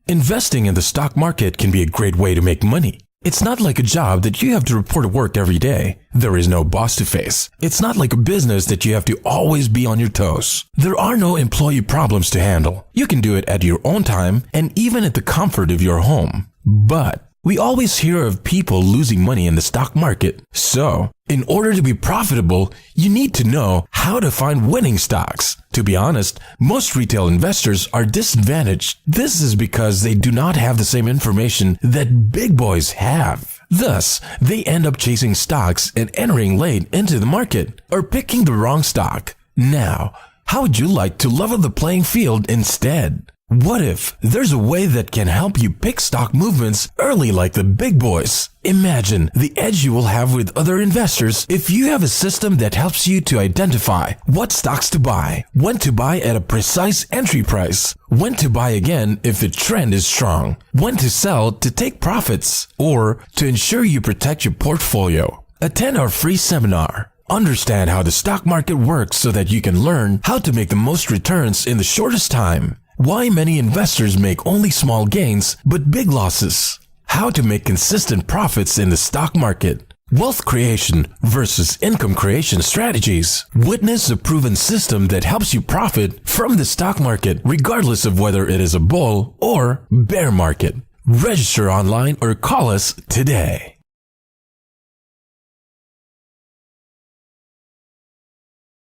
Investing in the stock market can be a great way to make money. It's not like a job that you have to report to work every day. There is no boss to face. It's not like a business that you have to always be on your toes. There are no employee problems to handle. You can do it at your own time and even at the comfort of your home. But we always hear of people losing money in the stock market. So, in order to be profitable, you need to know how to find winning stocks. To be honest, most retail investors are disadvantaged. This is because they do not have the same information that big boys have. Thus, they end up chasing stocks and entering late into the market or picking the wrong stock. Now, how would you like to level the playing field instead? What if there's a way that can help you pick stock movements early like the big boys? Imagine the edge you will have with other investors if you have a system that helps you to identify what stocks to buy, when to buy at a precise entry price, when to buy again if the trend is strong, when to sell to take profits, or to ensure you protect your portfolio. Attend our free seminar. Understand how the stock market works so that you can learn how to make the most returns in the shortest time. Why many investors make only small gains but big losses. How to make consistent profits in the stock market. Wealth creation versus income creation strategies. Witness a proven system that helps you profit from the stock market regardless of whether it is a bull or bear market. Register online or call us today.